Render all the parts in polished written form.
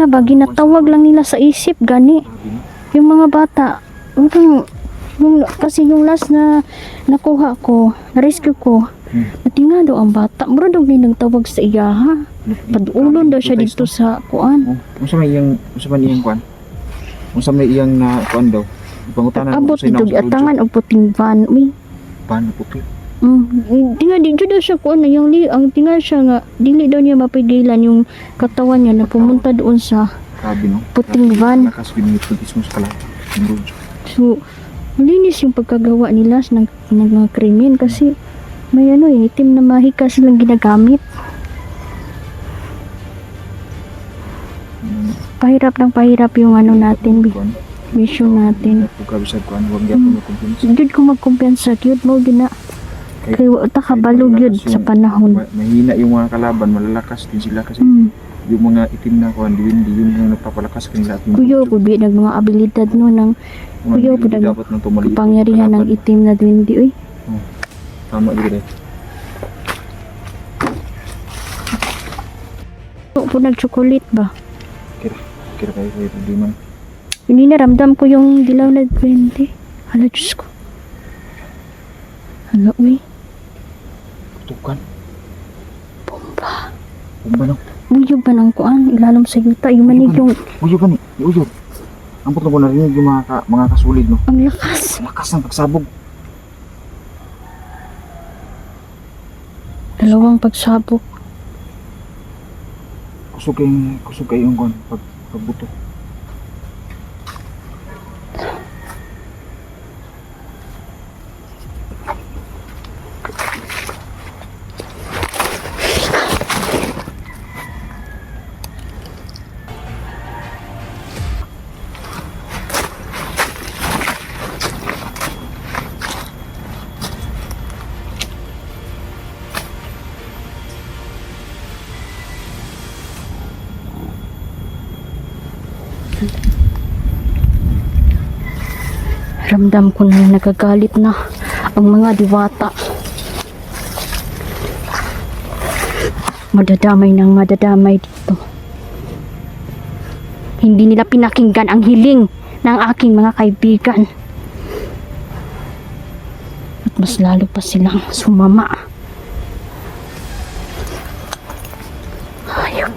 ba, ginatawag lang nila sa isip, gani. Yung mga bata, kasi yung last na nakuha ko, na-rescue ko, natinga daw ang bata. Mura daw din nagtawag sa iya, ha? Padulon daw siya dito sa kuan. Unsa may iyang kuan? Unsa may iyang na kuan daw? Pangutanan Abot dito, atangan o puting van. Uy. Van puti. Tinga dito daw siya kuan na yung ang tinga siya nga dili daw niya mapigilan yung katawan niya na pumunta doon sa Grabe no. puting van. Lakas binigit mo sa kalat. So, malinis yung pagkagawa nila ng mga krimen kasi may itim na mahika silang ginagamit. Pahirap yung natin, mission natin. Pagkabisag kuan, wag gyapon mo kumpiyansa. Jud ko magkumpiyansa, gyud mo gina. Kay wa ta kabalog yun sa panahon. Mahina yung mga kalaban, malalakas din sila kasi yung mga itim na kuan, hindi yun ang nagpapalakas kanila. Kuyo po ng mga abilidad no ng kuyo po ng pangyarihan ng itim na duwindi. Uy. Tama din. Po nag-chocolate ba? Kira kayo problema. Hindi naramdam ko yung dilaw na duwindi. Hala, Diyos ko. Hala, uy. Tukan. Bomba. Bomba no? Uyog ba ng kuan? Ilalim sa yuta. Yung manig yung... Uyog gani. Uyog. Ampot na ko narinig yung mga kasulid no? Ang lakas. Lakas ng pagsabog. Dalawang pagsabog. Kusog kayo yung kuan. Pagbuto. Ramdam ko na nagagalit na ang mga diwata. Madadamay ng madadamay dito. Hindi nila pinakinggan ang hiling ng aking mga kaibigan. At mas lalo pa silang sumama. Hayop.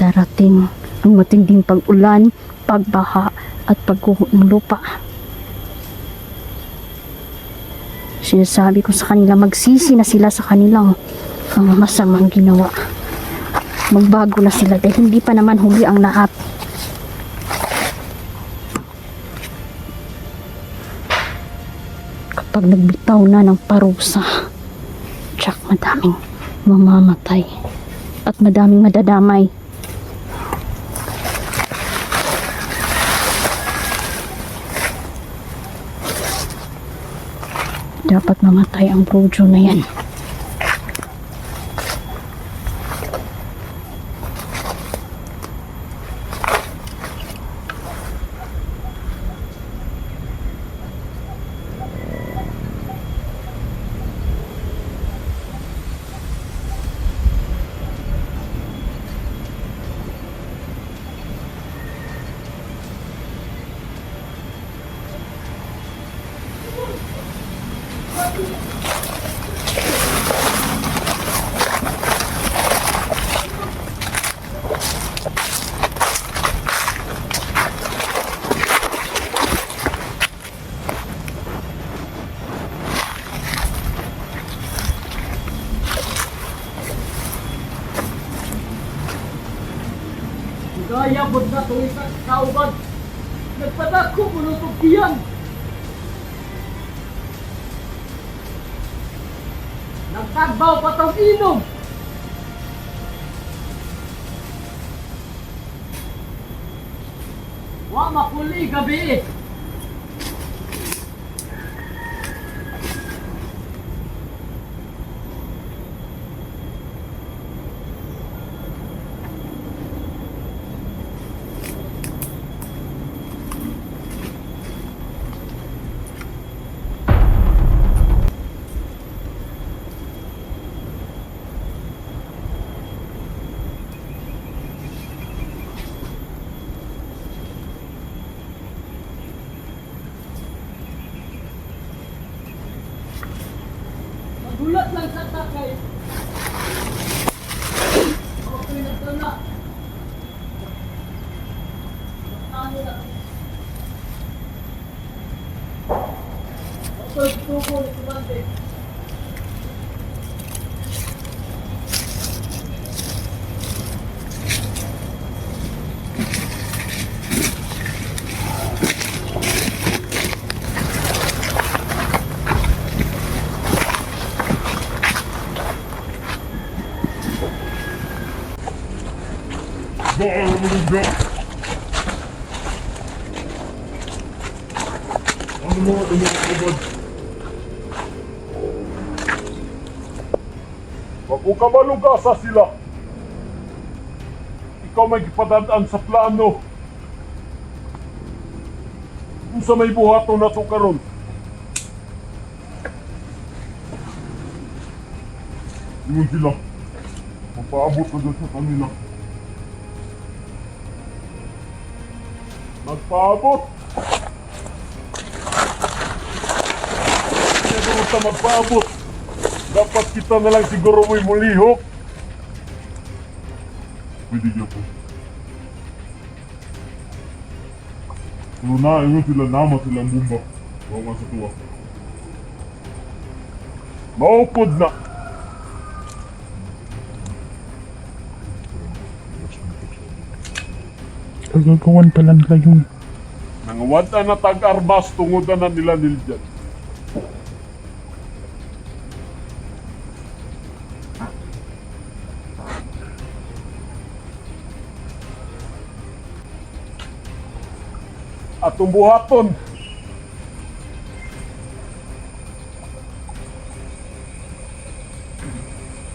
Darating ang matinding pag-ulan, pagbaha at pagguho ng lupa. Sinasabi ko sa kanila, magsisi na sila sa kanilang mga masamang ginawa. Magbago na sila dahil hindi pa naman huli ang lahat. Kapag nagbitaw na ng parusa, tsak madaming mamamatay at madaming madadamay. Dapat mamatay ang Brojo na yan. Gaya bod na tuloy sa kauban. Nagpadako mo ng pagbiyan. Nagtagbaw pa tong inom. Wa makuli gabi. Ano mo kabad? Wag mo ka malugasa sila. Ikaw may gipadadaan sa plano. Kung sa may buhaton na to karon. Yun sila. Mapaabot na doon sa kanila. Magpaabot! Siguro sa magpaabot. Dapat kita na lang siguro mo'y mulihok. Pwede niya po. Kung naingon sila, nama silang bumba. Bawa nga sa tuwa. Maupod na! Gagawan pa lang kayo. Nangawad na tag-armas tungodan na nila niljan. Atong buhaton.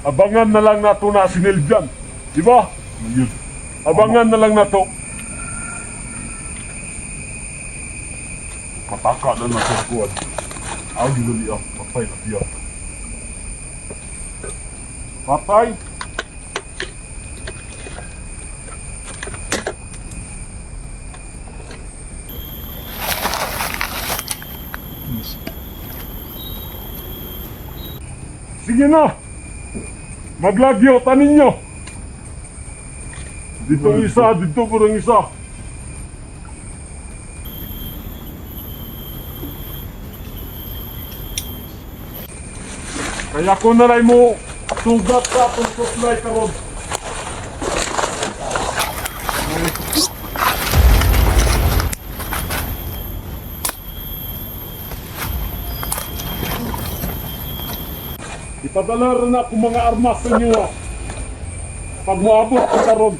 Abangan na lang nato na si Niljan. Di ba? Ayun. Abangan na lang nato. Mataka na na sa squad. Ang ginuli ah. Patay na siya. Patay. Sige na! Maglagyo, tanin nyo! Dito isa, dito kurang isa. Kaya ko na rin mo sugat sa atong supply karon. Ipadala rin ako mga armas sa inyo ah. Pag maabot ko karon.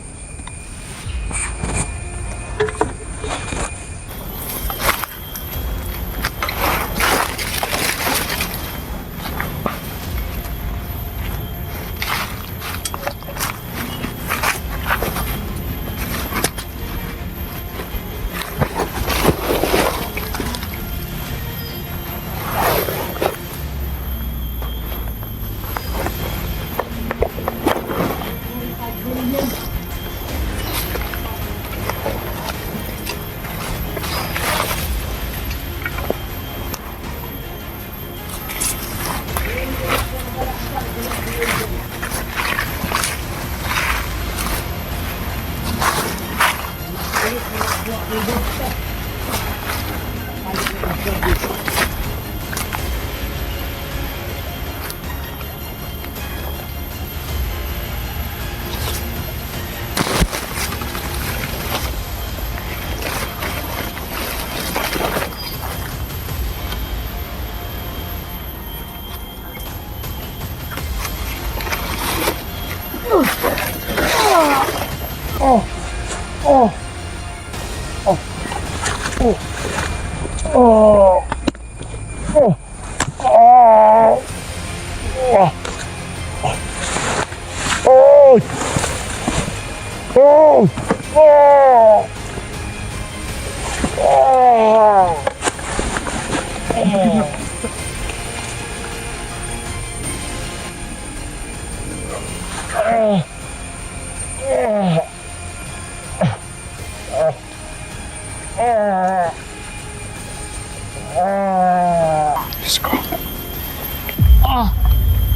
Diyos ko.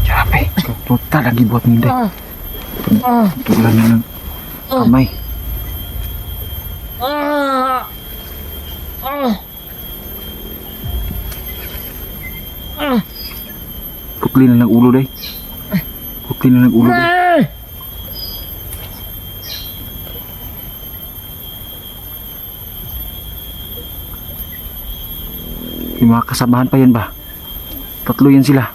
Grabe. Puta lagi buat ni Dek. Tulan na ng kamay. Pukli na ng ulo, Day. Pukli na ng ulo, Day. Yung mga kasabahan pa yan ba? Tatlo yan sila.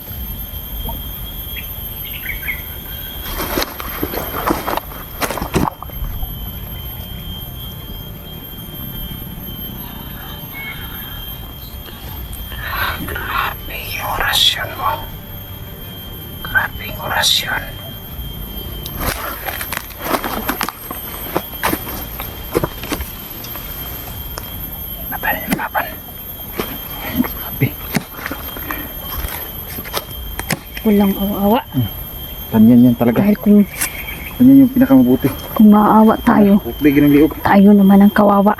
walang awa. Ganyan yan talaga. Dahil kung Ganyan yung pinakamabuti. maawa tayo, Bigyan ng liog. tayo naman ang kawawa.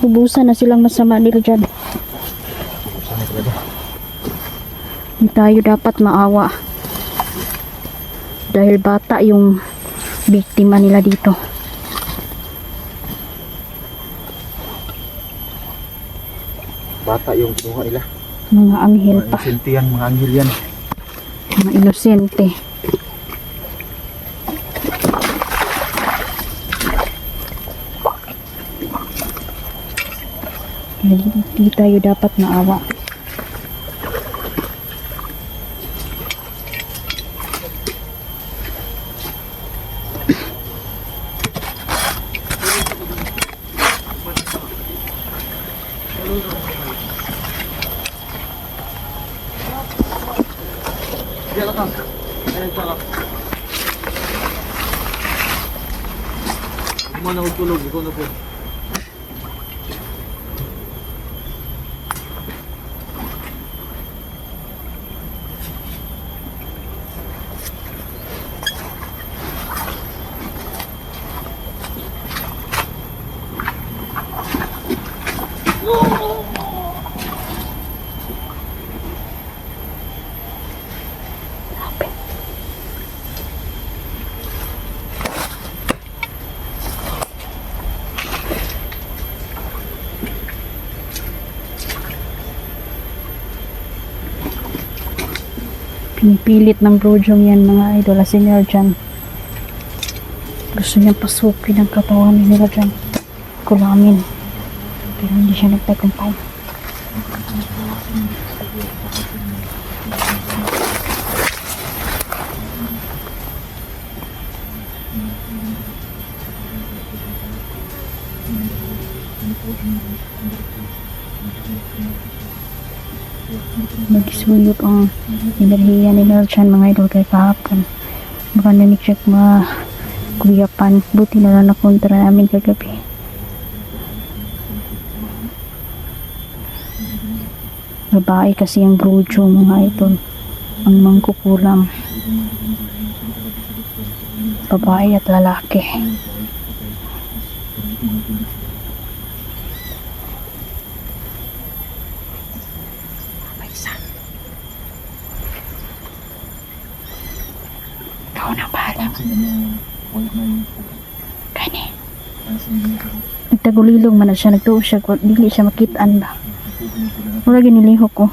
Ubusan na silang masama nila dyan. Hindi tayo dapat maawa. Dahil bata yung biktima nila dito. Bata yung kinuha nila. Mga anghel Mga pa. inosente yan, mga anghel yan. Mga inosente. Hindi tayo dapat maawa. Kumana ko tulog, ikaw na po. Pinipilit ng brojong yan mga idol. As in dyan. Gusto niyang pasukin ang katawan nila dyan. Kulamin. Pero hindi siya nagtagumpay. Nagsulot ang enerhiya nila dyan mga idol kay kahapon. Baka nanicheck kuyapan. Buti na lang nakontra namin kagabi. Babae kasi ang brojo mga idol. Ang mangkukulam. Babae at lalaki. Ikaw na bahala. Kani. Nagtagulilong man na siya. Nagtuo siya. Dili siya makitaan ba. Wala ginilihok ko.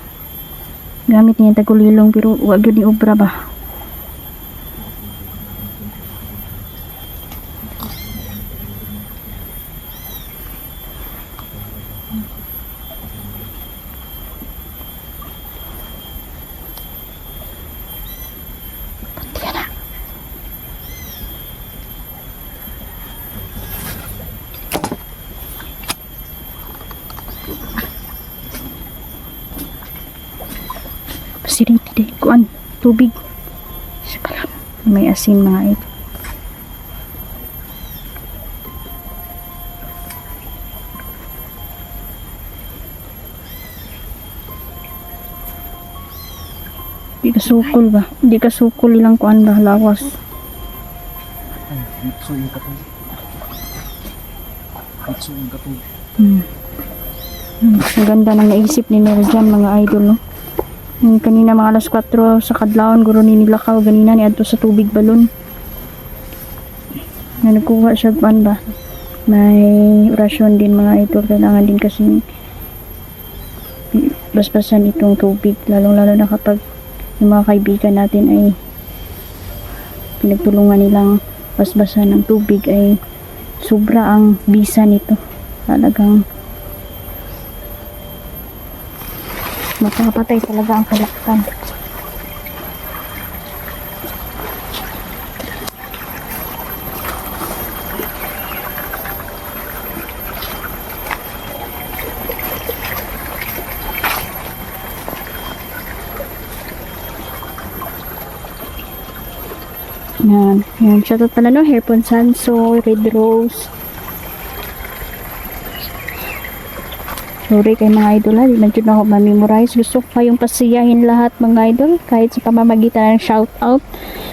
Gamit niya yung tagulilong pero wag yun ni obra ba. Punti na. Pasiriti dahil kuan. Tubig. Siya pala. May asin mga ito. Di ka sukol ba? Di ka sukol ilang kuan ba? Lawas. Mitso yung katong. Mitso yung katong. Ang ganda ng naisip ni Nel dyan mga idol no. Yung kanina mga alas 4 sa kadlawon guro ni nilakaw ganina ni adto sa tubig balon. Na nagkuha siya kuan ba? May orasyon din mga idol, kailangan din kasi basbasan itong tubig lalong lalo na kapag yung mga kaibigan natin ay pinagtulungan nilang basbasan ng tubig ay sobra ang bisa nito. Talagang mapapatay talaga ang kalakpan. Yan. Yan. Shoutout pala no. Hairpon Sanso, Red Rose, Sorry kay mga idol ha, di man dyan ako ma-memorize. Gusto ko kayong pasiyahin lahat mga idol, kahit sa pamamagitan ng shoutout.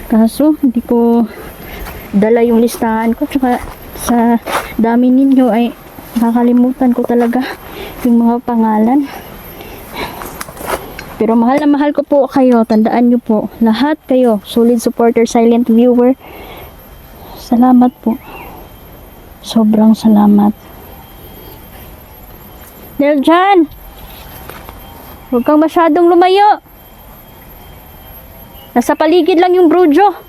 Kaso, hindi ko dala yung listahan ko. Tsaka sa dami ninyo ay nakakalimutan ko talaga yung mga pangalan. Pero mahal na mahal ko po kayo. Tandaan nyo po, lahat kayo, solid supporter, silent viewer. Salamat po. Sobrang salamat. Neljan! Huwag kang masyadong lumayo. Nasa paligid lang yung brujo.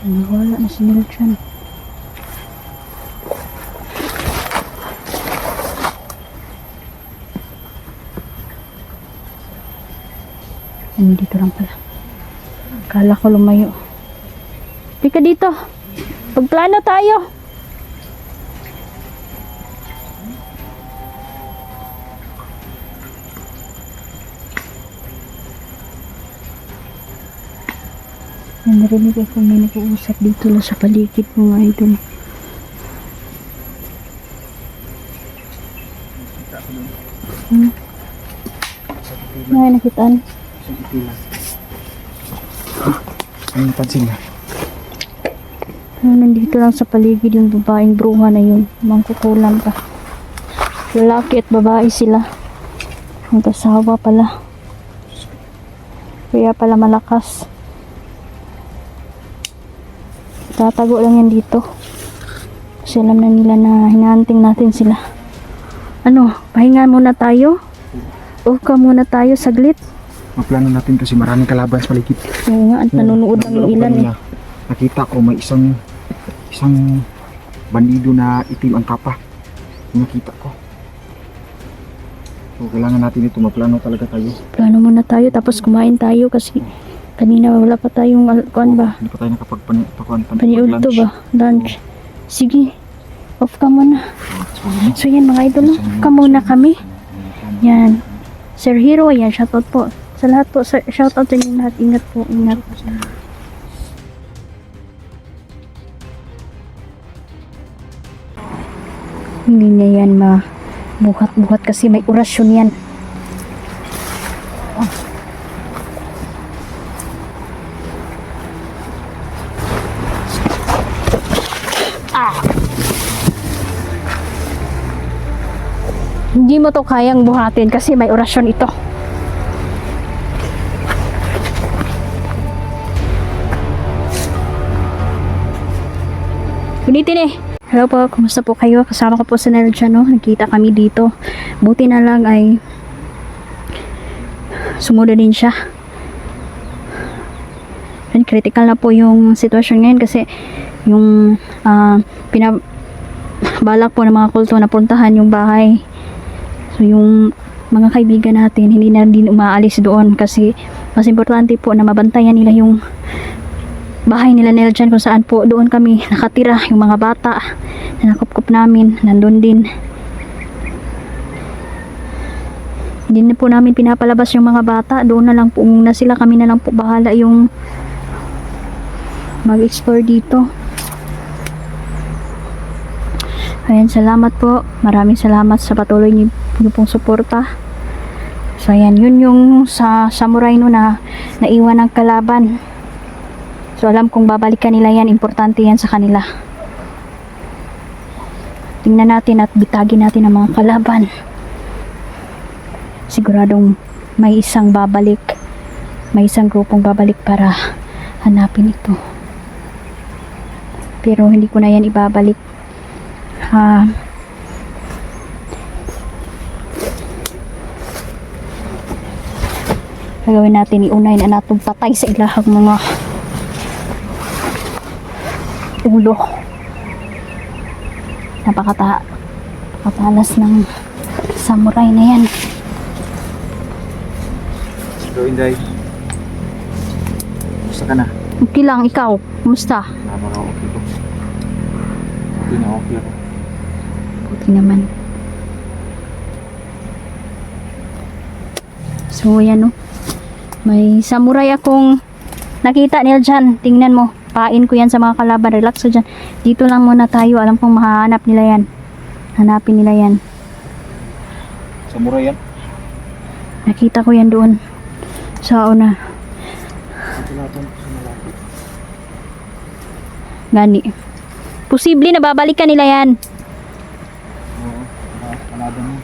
Wala na si Neljan. Dito lang pala. Akala ko lumayo. Di ka dito. Pagplano tayo. Narinig ako may nag-uusap dito lang sa paligid mga idol. May nakitaan. Ang pansin na. Nandito lang sa paligid yung babaeng bruha na yun. Mangkukulam pa. Lalaki at babae sila. Ang kasawa pala. Kaya pala malakas. Tatago lang yan dito. Kasi alam na nila na hinahunting natin sila. Ano, pahinga muna tayo? O ka muna tayo saglit? Maplano natin kasi maraming kalaban sa paligid. Oo nga, at nanonood lang yung ilan eh. Nakita ko may isang bandido na itim ang kapa. Nakita ko. So, kailangan natin ito. Maplano talaga tayo. Plano muna tayo, tapos kumain tayo kasi kanina wala pa tayong kuan ba? Hindi pa tayo Paniudto ba? Lunch. Sige, off ka muna. So yan mga idol, off ka muna kami. Yan. Sir Hero, yan, shoutout po. Sa lahat po, shoutout sa inyo lahat. Ingat po, ingat. Hindi niya yan buhat-buhat kasi may orasyon yan. Hindi mo to kayang buhatin kasi may orasyon ito. Gunitin eh. Hello po, kumusta po kayo? Kasama ko po sa Neljan, no? Nakita kami dito. Buti na lang ay sumunod din siya. And critical na po yung sitwasyon ngayon kasi yung balak po ng mga kulto na puntahan yung bahay. So yung mga kaibigan natin hindi na din umaalis doon kasi mas importante po na mabantayan nila yung bahay nila Neljan kung saan po doon kami nakatira. Yung mga bata na nakupkup namin nandun din. Hindi na po namin pinapalabas yung mga bata, doon na lang po muna sila, kami na lang po bahala yung mag-explore dito. Ayan, salamat po. Maraming salamat sa patuloy niyo pong suporta. So, ayan, yun yung sa samurai no na naiwan ng kalaban. So, alam kong babalikan nila yan. Importante yan sa kanila. Tingnan natin at bitagin natin ang mga kalaban. Siguradong may isang babalik. May isang grupong babalik para hanapin ito. Pero hindi ko na yan ibabalik. Gagawin natin, iunahin na natong patay sa ilahang mga ulo. Napakatalas ng samurai na yan. So, Inday. Gusto ka na? Okay lang, ikaw. Kumusta? Napaka okay ko. Okay na okay ako. Buti naman. So, yan, no. May samurai akong nakita nila dyan. Tingnan mo. Pain ko yan sa mga kalaban. Relax ka dyan. Dito lang muna tayo. Alam kong mahahanap nila yan. Hanapin nila yan. Samurai yan. Nakita ko yan doon. Sa una. Gani. Posible na babalikan nila yan. Oo. Kalaban mo.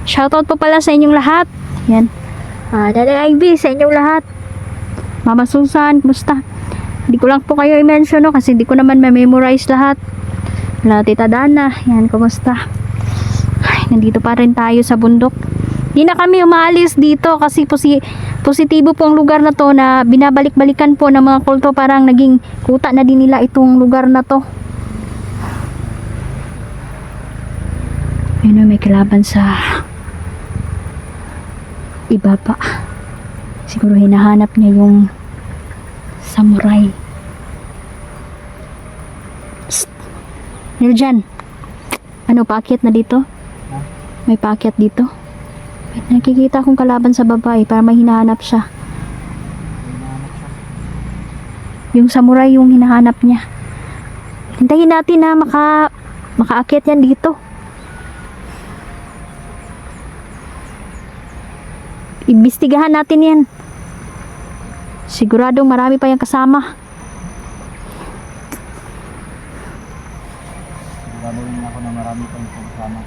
Shoutout po pala sa inyong lahat. Yan. Dada Ivy, sa inyong lahat. Mama Susan, kumusta? Hindi ko lang po kayo i-mention, no, kasi hindi ko naman ma-memorize lahat. Wala, Tita Dana. Yan, kumusta? Ay, nandito pa rin tayo sa bundok. Hindi na kami umaalis dito kasi positibo po ang lugar na to na binabalik-balikan po ng mga kulto. Parang naging kuta na din nila itong lugar na to. Ayun, may kalaban sa iba pa. Siguro hinahanap niya yung samurai. Psst. Niljan. Ano, paakyat na dito? May paakyat dito? Wait, nakikita akong kalaban sa babae para may hinahanap siya. Yung samurai yung hinahanap niya. Hintayin natin na makaakyat yan dito. Imbestigahan natin yan. Siguradong marami pa yung kasama. Sigurado rin ako na marami pa yung kasama.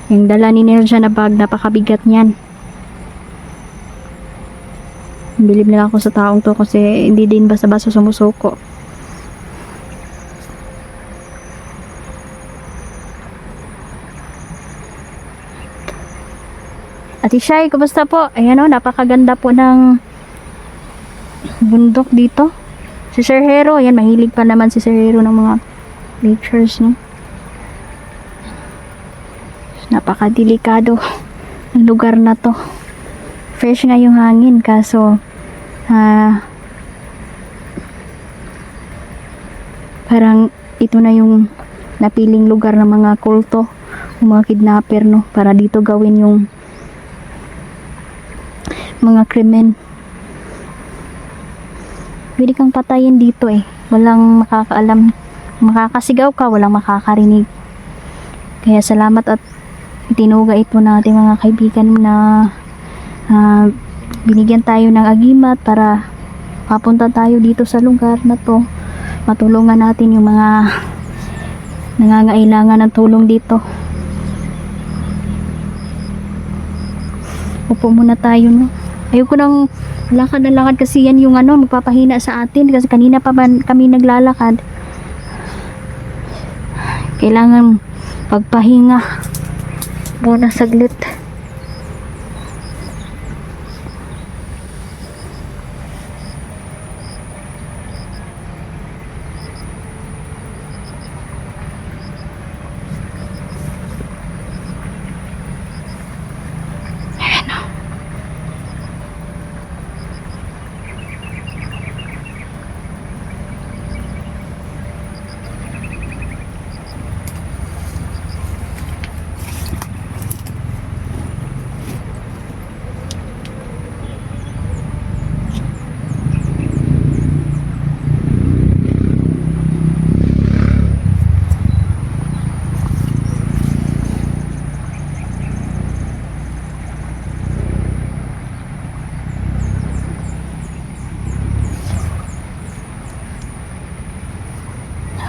Yung dala ni Nerja na bag, napakabigat niyan. Bilib na lang ako sa taong to kasi hindi din basta-basta sumusuko. Ate Shai, kumusta po? Ayan o, napakaganda po ng bundok dito. Si Sir Hero, ayan, mahilig pa naman si Sir Hero ng mga pictures, no? Napakadelikado ang lugar na to. Fresh nga yung hangin, kaso parang ito na yung napiling lugar ng mga kulto, ng mga kidnapper, no? Para dito gawin yung mga krimen. Pwede kang patayin dito eh. Walang makakaalam. Makakasigaw ka, walang makakarinig. Kaya salamat at itinuga ito na ating mga kaibigan na binigyan tayo ng agimat para papunta tayo dito sa lugar na to. Matulungan natin yung mga nangangailangan ng tulong dito. Upo muna tayo, no? Ayoko nang lakad na lakad kasi yan yung magpapahina sa atin kasi kanina pa kami naglalakad. Kailangan pagpahinga muna saglit.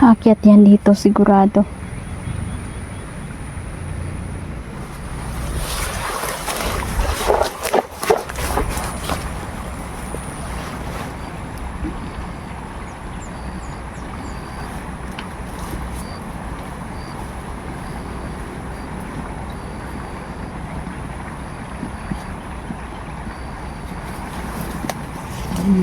Aakyat yan dito sigurado. Hindi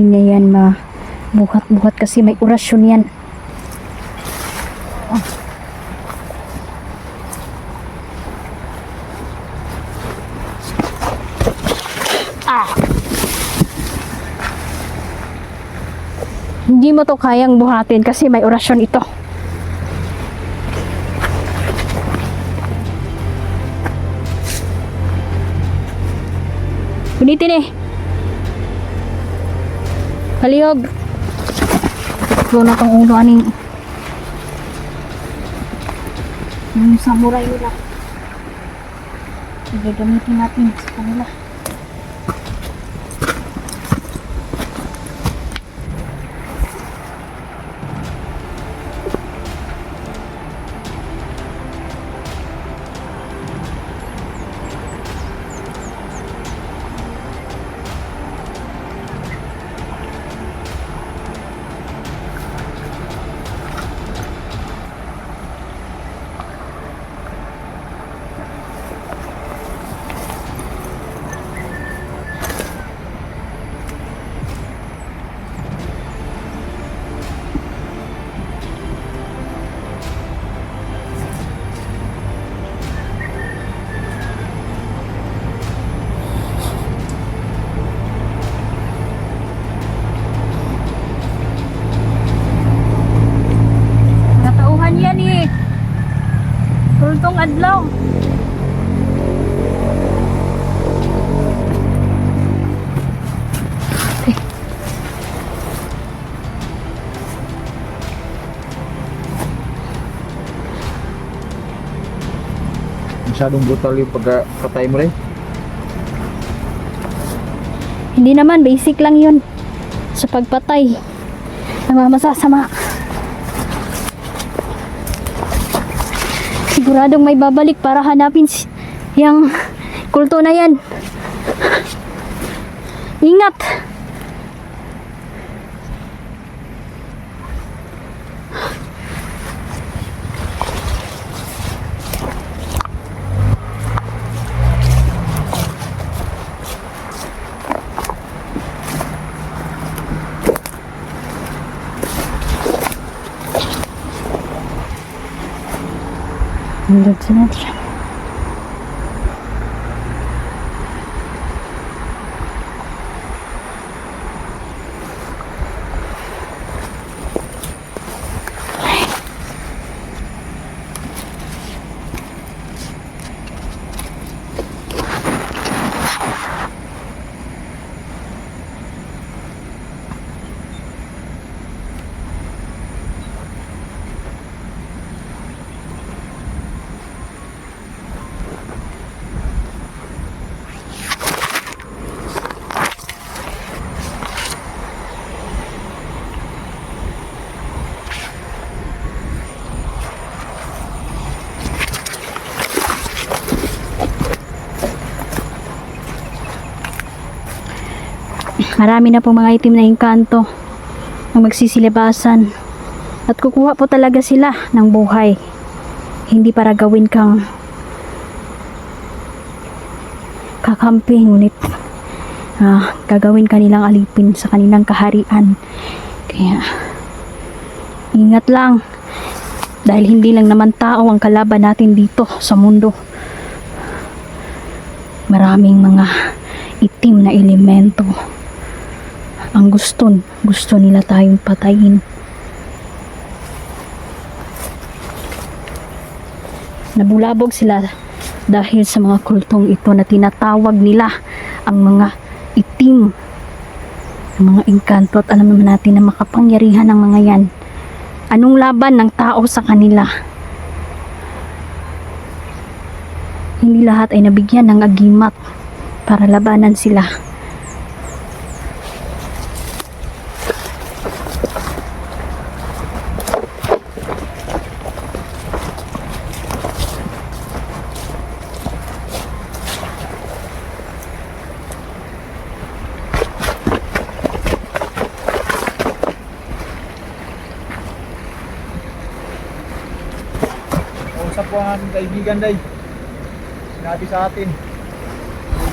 niya yan mabuhat-buhat kasi may orasyon yan. Hindi mo to kayang buhatin kasi may orasyon ito. Punitin eh. Kaliyog. Ito na tong ulo aning yung samurai nila. Gagamitin natin sa kanila. Natauhan yan eh. Tultong adlaw. Masyadong brutal yung pagkatay mo rin. Hindi naman, basic lang yun. Sa pagpatay. Masasama. Siguradong may babalik para hanapin yung kulto na yan. Ingat! Hanggang sa natin. Marami na pong mga itim na engkanto ang magsisilibasan at kukuha po talaga sila ng buhay, hindi para gawin kang kakampi, ngunit gagawin kanilang alipin sa kanilang kaharian. Kaya ingat lang, dahil hindi lang naman tao ang kalaban natin dito sa mundo. Maraming mga itim na elemento ang gusto nila tayong patayin. Nabulabog sila dahil sa mga kultong ito na tinatawag nila ang mga itim, ang mga engkanto, at alam naman natin na makapangyarihan ng mga yan. Anong laban ng tao sa kanila? Hindi lahat ay nabigyan ng agimat para labanan sila. Kausap po ang aking kaibigan, Day. Sinabi sa atin,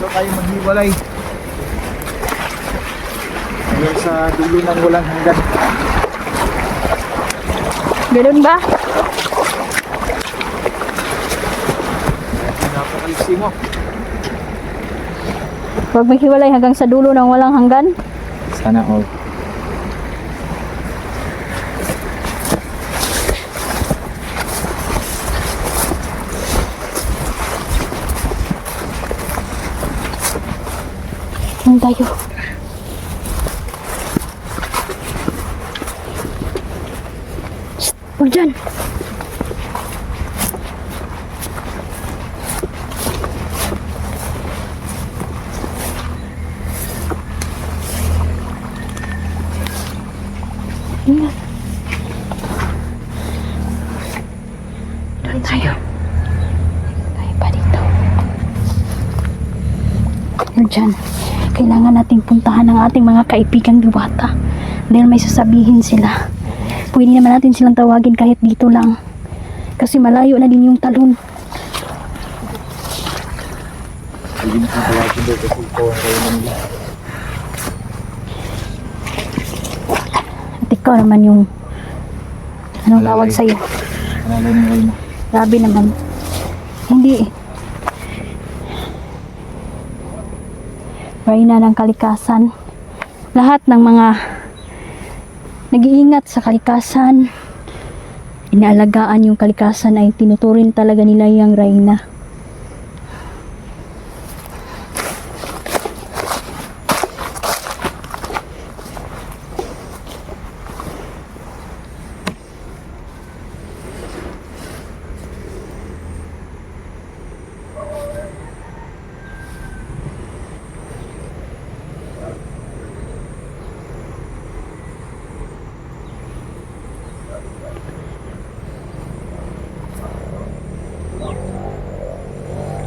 huwag kayo maghiwalay. Hanggang sa dulo ng walang hanggan. Ganun ba? Napakaliksi mo. Huwag maghiwalay hanggang sa dulo ng walang hanggan. Sana all. Saan tayo? Shh! Huwag dyan! Ingat. Doon tayo. Tayo pa dito. Huwag dyan. Kailangan nating puntahan ang ating mga kaibigang diwata dahil may sasabihin sila. Pwede naman natin silang tawagin kahit dito lang kasi malayo na din yung talon. Hindi na tawagin daw kasi ito ang kayo nila. At ikaw naman yung anong tawag Alalay. sa'yo? Alalay ng kayo mo. Grabe naman. Hindi. Reyna ng kalikasan. Lahat ng mga nag-iingat sa kalikasan, inaalagaan yung kalikasan ay tinuturing talaga nila yung Reyna.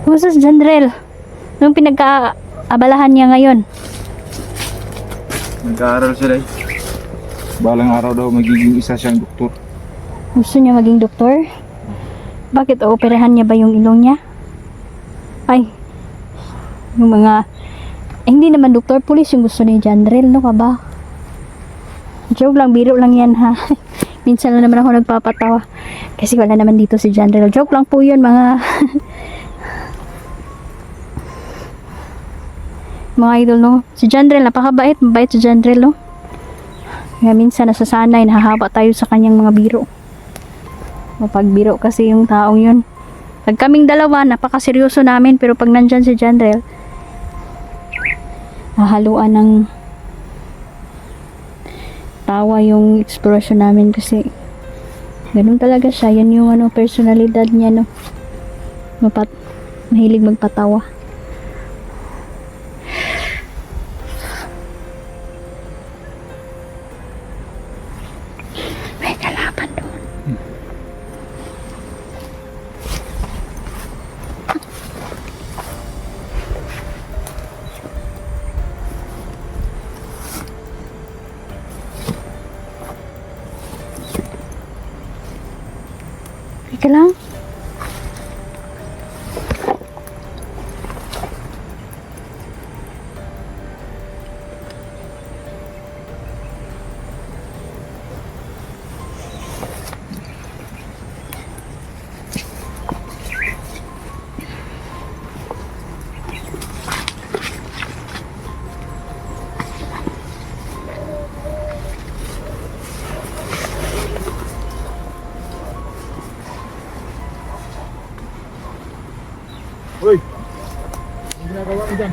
Kumusta si Jandrel? Anong pinagkaabalahan niya ngayon? Nag-aaral sila eh. Balang araw daw magiging isa siyang doktor. Gusto niya maging doktor? Bakit ooperahan niya ba yung ilong niya? Ay, yung mga hindi naman doktor, pulis yung gusto ni Jandrel, no ka ba? Joke lang, biro lang yan ha. Minsan lang naman ako nagpapatawa kasi wala naman dito si Jandrel. Joke lang po yun mga mga idol, no? Si Jandrel, napakabait. Mabait si Jandrel, no? Kaya minsan nasasanay, nahahaba tayo sa kanyang mga biro. Mapagbiro kasi yung taong yun. Pag kaming dalawa, napakaseryoso namin. Pero pag nandyan si Jandrel, nahaluan ng tawa yung expression namin kasi ganun talaga siya. Yan yung ano, personalidad niya, no? Mahilig magpatawa. May kalaban doon. Teka lang. Hoy! Ang ginagawa mo dyan?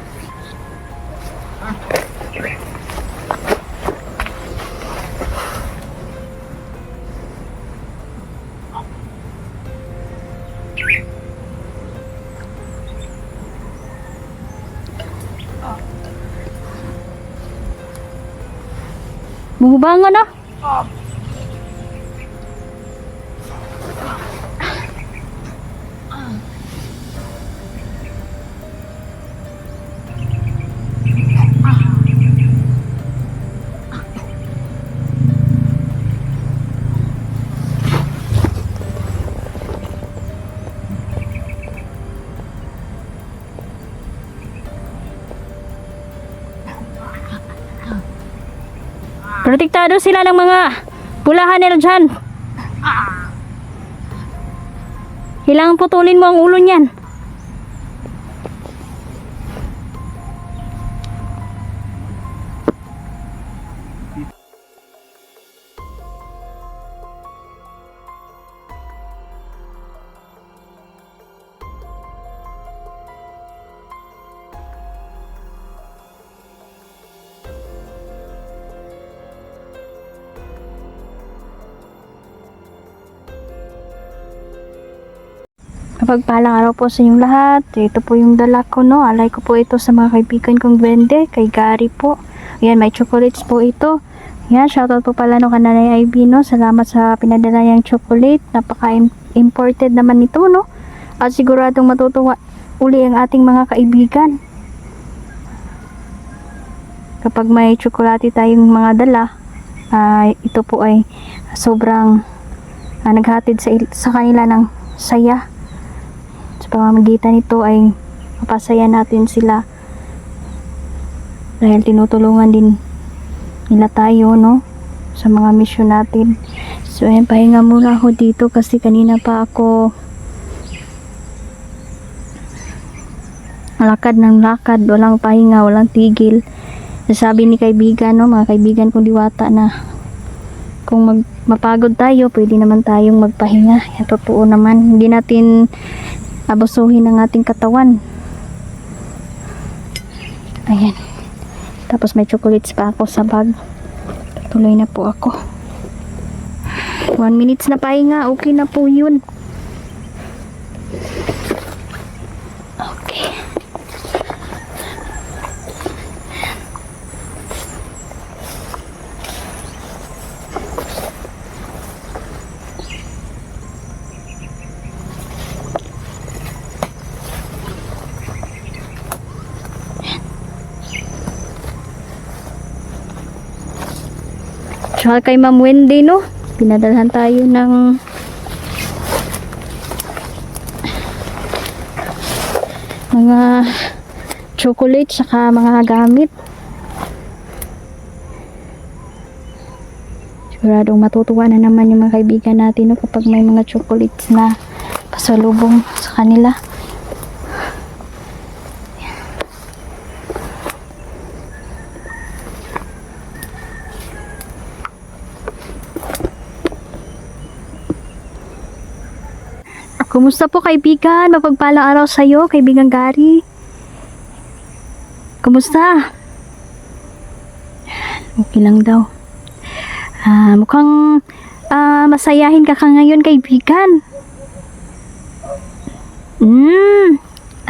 Bumubangon na. Protektado sila ng mga pulahan nila dyan. Kailangan putulin mo ang ulo niyan. Mapagpalang araw po sa inyong lahat. Ito po yung dala ko, no. Alay ko po ito sa mga kaibigan kong duwende. Kay Gary po. Ayan, may chocolates po ito. Ayan, shoutout po pala no kananay Ivy, no. Salamat sa pinadala niyang chocolate. Napaka-imported naman ito, no. At siguradong matutuwa uli ang ating mga kaibigan. Kapag may tsokolate tayong mga dala, ito po ay sobrang naghatid sa kanila ng saya. Sa pamamagitan nito ay mapasaya natin sila dahil tinutulungan din nila tayo, no, sa mga mission natin. So ayan, pahinga muna ako dito kasi kanina pa ako lakad ng lakad, walang pahinga, walang tigil. Sabi ni kaibigan, no, mga kaibigan kong diwata, na kung mapagod tayo, pwede naman tayong magpahinga. Yan, totoo naman. Hindi natin abusuhin ang ating katawan. Ayan. Tapos may chocolates pa ako sa bag. Tuloy na po ako. 1 minutes na pahinga. Okay na po yun. Okay. Tsaka kay Ma'am Wendy, no, pinadalhan tayo ng mga chocolate saka mga gamit. Siguradong matutuwa na naman yung mga kaibigan natin, no, kapag may mga chocolates na pasalubong sa kanila. Kumusta po kaibigan? Mapagpalang araw sa iyo, kaibigan Gary. Kumusta? Okay lang daw. Mukhang masayahin ka ngayon, kaibigan.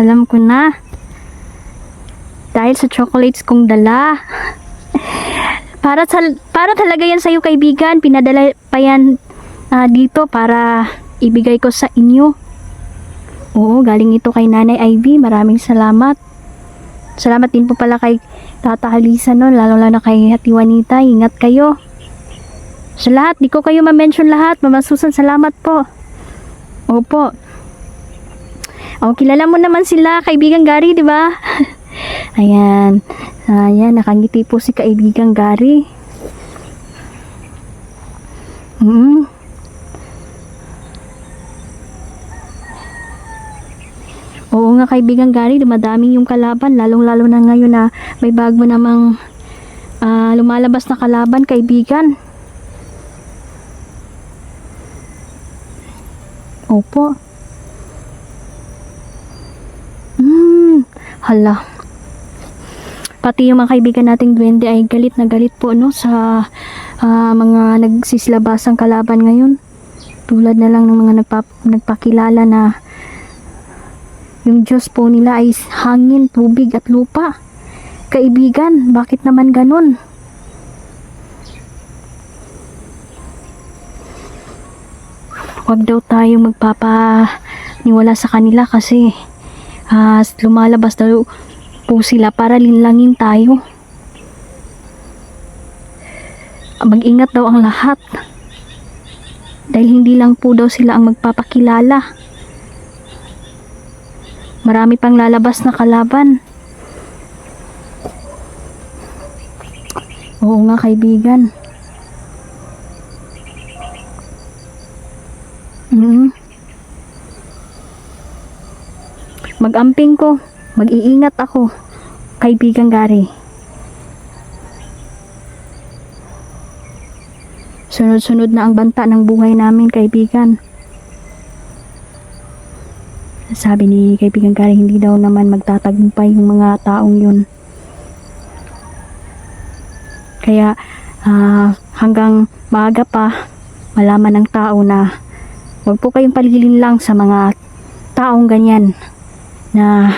Alam ko na. Dahil sa chocolates kong dala. Para talaga yan sa iyo, kaibigan. Pinadala pa yan dito para ibigay ko sa inyo. Oo, galing ito kay Nanay Ivy. Maraming salamat. Salamat din po pala kay Tata Halisa, no? Lalo na kay Hati Juanita. Ingat kayo. Sa lahat, di ko kayo ma-mention lahat. Mama Susan, salamat po. Opo. O, kilala mo naman sila, kaibigan Gary, di ba? Ayan. Ayan, nakangiti po si kaibigan Gary. Oo nga, kaibigan Gary, dumadami yung kalaban, lalong-lalo na ngayon na may bago namang lumalabas na kalaban, kaibigan. Opo. Hala. Pati yung mga kaibigan nating duwende ay galit na galit po, no, sa mga nagsisilabasang kalaban ngayon. Tulad na lang ng mga nagpakilala na yung Diyos po nila ay hangin, tubig at lupa. Kaibigan, bakit naman ganun? Huwag daw tayo magpapaniwala sa kanila kasi lumalabas daw po sila para linlangin tayo. Mag-ingat daw ang lahat. Dahil hindi lang po daw sila ang magpapakilala. Marami pang lalabas na kalaban. Oo nga, kaibigan. Mm. Mag-amping ko. Mag-iingat ako. Kaibigan Gary. Sunod-sunod na ang banta ng buhay namin, kaibigan. Sabi ni kaibigan Gary, hindi daw naman magtatagumpay yung mga taong yun. Kaya hanggang maaga pa, malaman ng tao na huwag po kayong paligilin lang sa mga taong ganyan na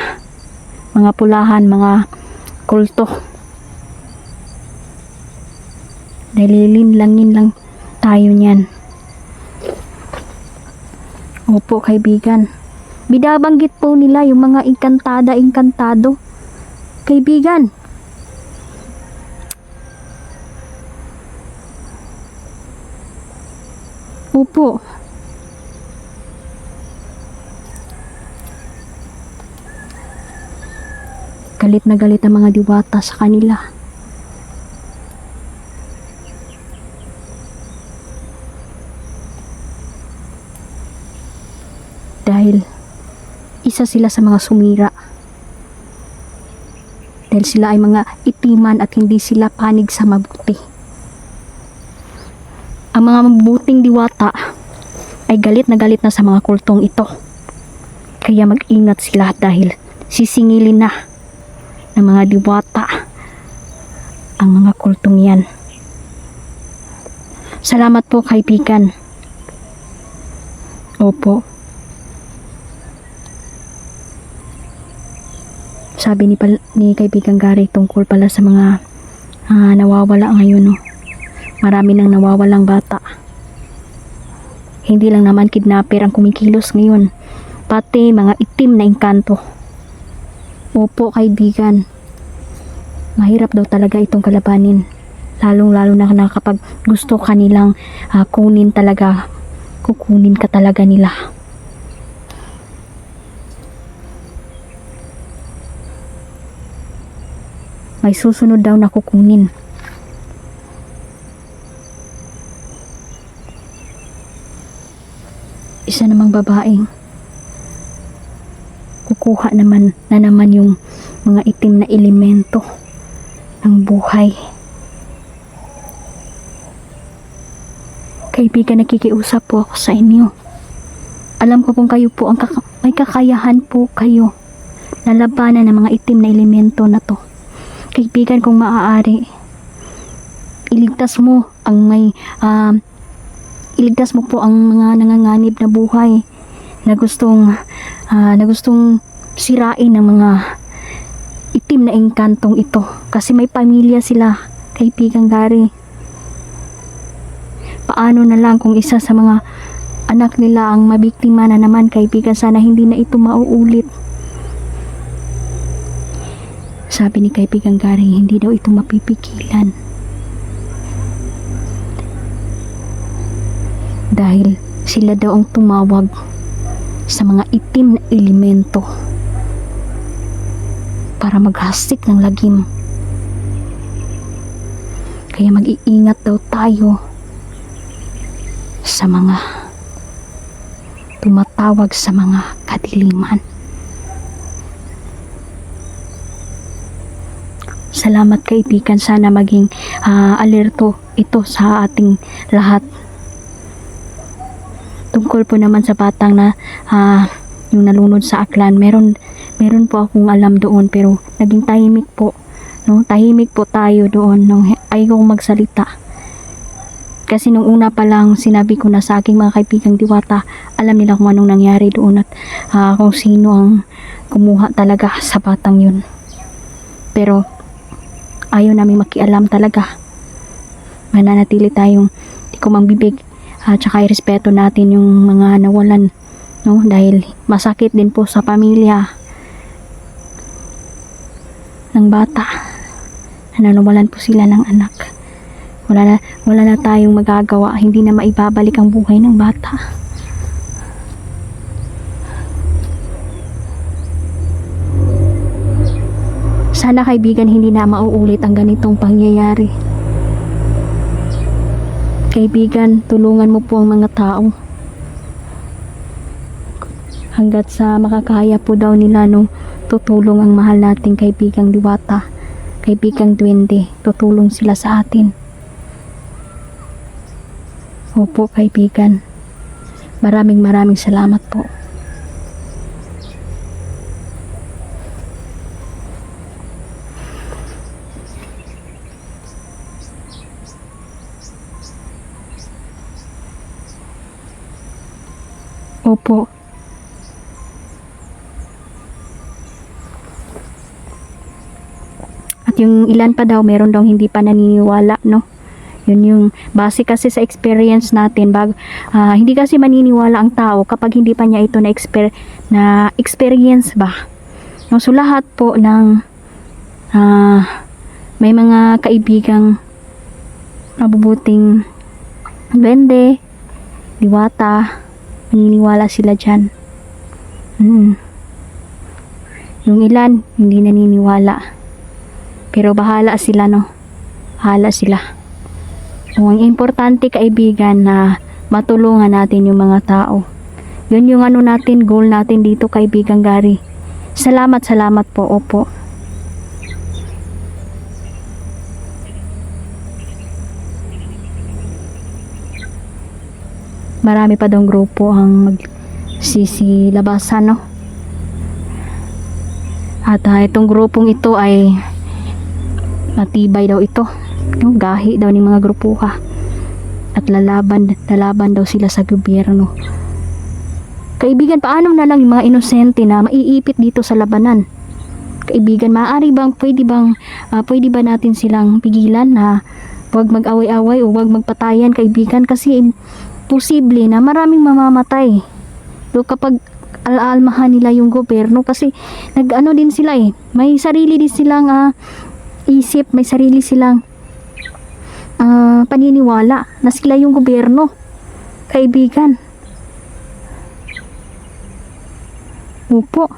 mga pulahan, mga kulto. Dahil linlangin lang tayo niyan. Opo, kaibigan. Binabanggit po nila yung mga engkantado. Kaibigan. Opo. Galit na galit ang mga diwata sa kanila. Dahil isa sila sa mga sumira. Dahil sila ay mga itiman at hindi sila panig sa mabuti. Ang mga mabuting diwata ay galit na sa mga kultong ito. Kaya mag-ingat sila dahil sisingilin na ng mga diwata ang mga kultong yan. Salamat po, kaibigan. Opo. Sabi ni kaibigan Gary tungkol pala sa mga nawawala ngayon, no? Marami nang nawawalang bata. Hindi lang naman kidnapper ang kumikilos ngayon, pati mga itim na engkanto. Opo, kaibigan. Mahirap daw talaga itong kalabanin. Lalong-lalo na kapag gusto kanilang kunin talaga, kukunin ka talaga nila. May susunod daw na kukunin. Isa namang babaeng kukuha naman yung mga itim na elemento ng buhay. Kaibigan, nakikiusap po ako sa inyo. Alam ko pong kayo po may kakayahan po kayo na labanan ng mga itim na elemento na to. Kaibigan, kung maaari, iligtas mo po ang mga nanganganib na buhay na gustong sirain ng mga itim na engkantong ito, kasi may pamilya sila, kaibigan Gary. Paano na lang kung isa sa mga anak nila ang mabiktima na naman, kaibigan? Sana hindi na ito mauulit. Sabi ni kaibigan Gary, hindi daw ito mapipigilan. Dahil sila daw ang tumawag sa mga itim na elemento para maghasik ng lagim. Kaya mag-iingat daw tayo sa mga tumatawag sa mga kadiliman. Salamat, kaibigan. Sana maging alerto ito sa ating lahat. Tungkol po naman sa batang na yung nalunod sa aklan, meron po akong alam doon, pero naging tahimik po, no? Tahimik po tayo doon nung ayaw magsalita. Kasi nung una pa lang sinabi ko na sa aking mga kaibigang diwata, alam nila kung anong nangyari doon at kung sino ang kumuha talaga sa batang yun. Pero ayaw namin makialam talaga. Mananatili tayong di ko mangbibig at saka irespeto natin yung mga nawalan, no? Dahil masakit din po sa pamilya ng bata na nawalan po sila ng anak. Wala na tayong magagawa, hindi na maibabalik ang buhay ng bata. Sana, kaibigan, hindi na mauulit ang ganitong pangyayari. Kaibigan, tulungan mo po ang mga tao. hanggat sa makakaya po daw nila no, tutulong ang mahal nating kaibigang Diwata, kaibigang Duwende, tutulong sila sa atin. Opo kaibigan, maraming salamat po. Opo. At yung ilan pa daw, meron daw hindi pa naniniwala, no? Yun yung base kasi sa experience natin. Hindi kasi maniniwala ang tao kapag hindi pa niya ito na experience ba. No, so lahat po ng may mga kaibigang mabubuting Duwende, Diwata, naniniwala sila dyan. Yung ilan, hindi naniniwala. Pero bahala sila, no? Bahala sila. So, ang importante kaibigan na matulungan natin yung mga tao. Yun yung ano natin, goal natin dito kaibigan Gary. Salamat po, opo. Marami pa daw grupo ang magsisilabasan, no? At itong grupong ito ay matibay daw ito, no? Gahi daw ng mga grupuha. At lalaban daw sila sa gobyerno. Kaibigan, paano na lang yung mga inosente na maiipit dito sa labanan? Kaibigan, pwede ba natin silang pigilan na huwag mag-away-away o huwag magpatayan kaibigan, kasi posible na maraming mamamatay. So kapag alaalmahan nila yung gobyerno, kasi nag-ano din sila may sarili din silang isip, may sarili silang paniniwala na sila yung gobyerno kaibigan. Opo.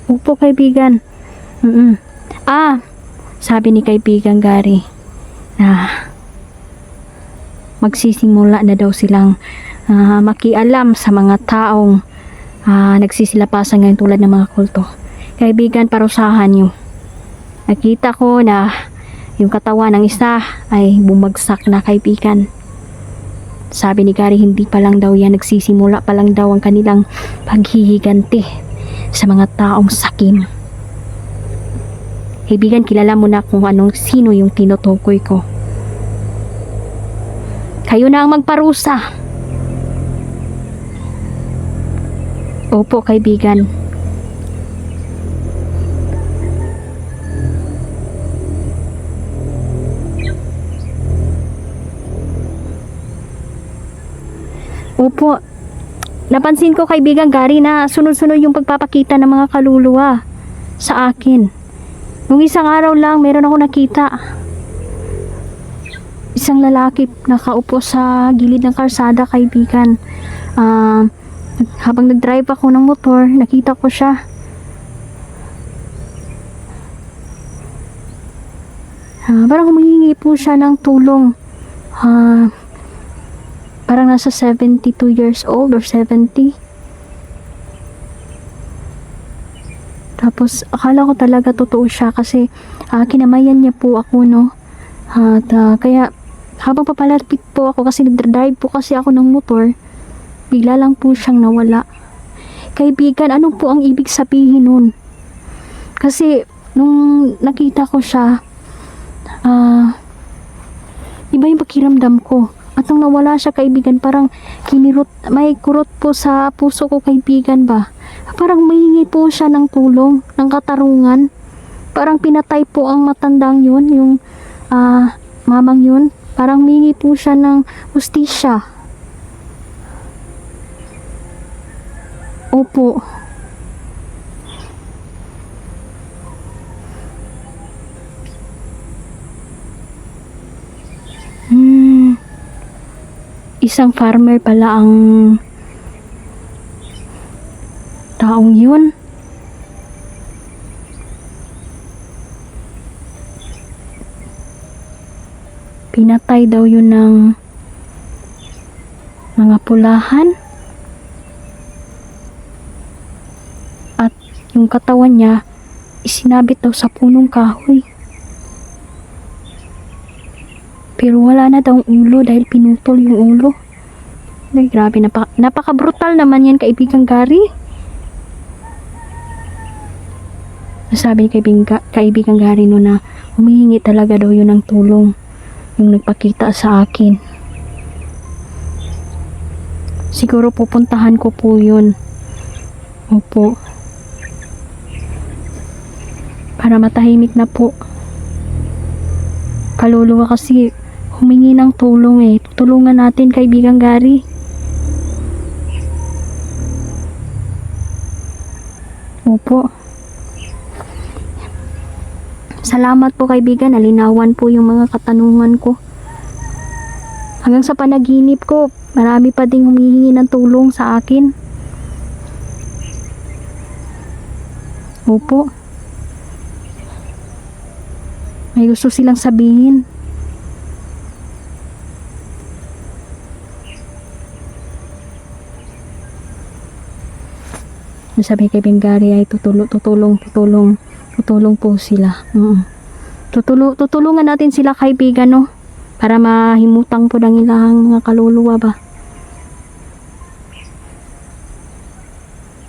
Opo kaibigan. Sabi ni kaibigan Gary na magsisimula na daw silang makialam sa mga taong nagsisilapasan ngayon tulad ng mga kulto. Kaibigan, parusahan nyo. Nakita ko na yung katawan ng isa ay bumagsak na kaibigan. Sabi ni Gary, hindi pa lang daw yan, nagsisimula pa lang daw ang kanilang paghihiganti sa mga taong sakim. Kaibigan, kilala mo na kung sino yung tinutukoy ko. Kayo na ang magparusa. Opo, kaibigan. Opo. Napansin ko kaibigan Gary na sunod-sunod yung pagpapakita ng mga kaluluwa sa akin. Nung isang araw lang, meron ako nakita. Isang lalaki nakaupo sa gilid ng kalsada kaibigan. Habang nag-drive ako ng motor, nakita ko siya. Parang humihingi po siya ng tulong. Parang nasa 72 years old or 70. Tapos akala ko talaga totoo siya kasi kinamayan niya po ako, no? At kaya habang papalapit po ako, kasi nag-drive po kasi ako ng motor, bigla lang po siyang nawala. Kaibigan, ano po ang ibig sabihin nun? Kasi nung nakita ko siya, iba yung pakiramdam ko. At nung nawala siya kaibigan, parang may kurot po sa puso ko kaibigan ba. Parang mahingi po siya ng tulong, ng katarungan. Parang pinatay po ang matandang yun, yung mamang yun. Parang mahingi po siya ng hustisya. Opo. Isang farmer pala ang taong yun. Pinatay daw yun ng mga pulahan. At yung katawan niya, isinabit daw sa punong kahoy. Pero wala na daw ang ulo dahil pinutol yung ulo. Ay, grabe, napaka-brutal naman yan, kaibigang Gary. Sabi kaibigang Gary no na humihingi talaga daw yun ng tulong, yung nagpakita sa akin. Siguro pupuntahan ko po yun. Opo. Para matahimik na po. Kaluluwa kasi humingi ng tulong eh. Tutulungan natin kaibigang Gary. Opo. Salamat po kaibigan, nalinawan po yung mga katanungan ko. Hanggang sa panaginip ko, marami pa ding humihingi ng tulong sa akin. Opo. May gusto silang sabihin. Sabi kay Bengari ay tutulong po sila. Tutulungan natin sila kaibigan, no? Para mahimutang po ng ilang mga kaluluwa ba.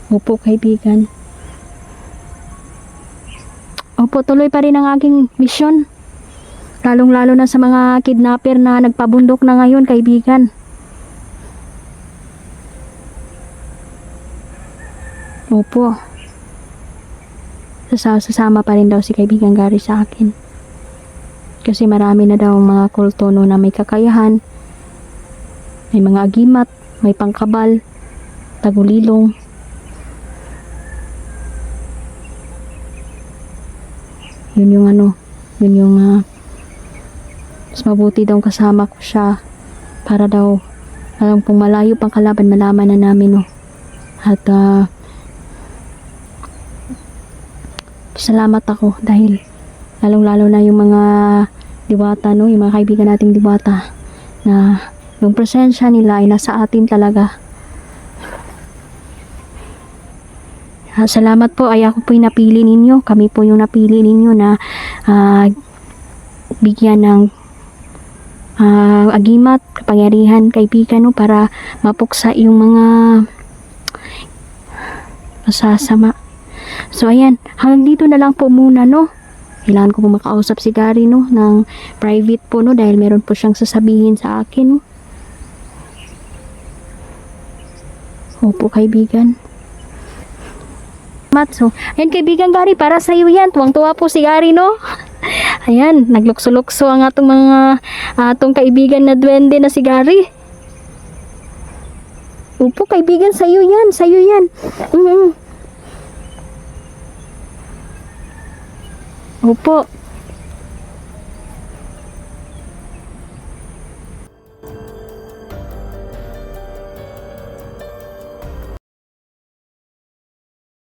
Opo kaibigan. Opo, tuloy pa rin ang aking misyon. Lalong-lalo na sa mga kidnapper na nagpabundok na ngayon kaibigan. Opo. Sasama pa rin daw si kaibigan Gary sa akin. Kasi marami na daw mga kulto no na may kakayahan. May mga agimat, may pangkabal, tagulilong. Yun yung mas mabuti daw kasama ko siya para daw alam kung malayo pang kalaban malaman na namin, no. At salamat ako dahil lalong-lalo na yung mga diwata, no, yung mga kaibigan nating diwata na yung presensya nila ay nasa atin talaga. Salamat po, ay ako po yung napili ninyo. Kami po yung napili ninyo na bigyan ng agimat, kapangyarihan, kaibigan, no, para mapuksa yung mga masasama. So ayan, hanggang dito na lang po muna, no. Kailangan ko po makausap si Gary, no, ng private po, no, dahil meron po siyang sasabihin sa akin, no. Opo kaibigan. So, ayan kaibigan Gary, para sa iyo yan. Tuwang-tuwa po si Gary, no? Ayan, naglukso-lukso ang atong mga atong kaibigan na duwende na si Gary. Opo kaibigan, sa iyo yan, sa iyo yan. Opo.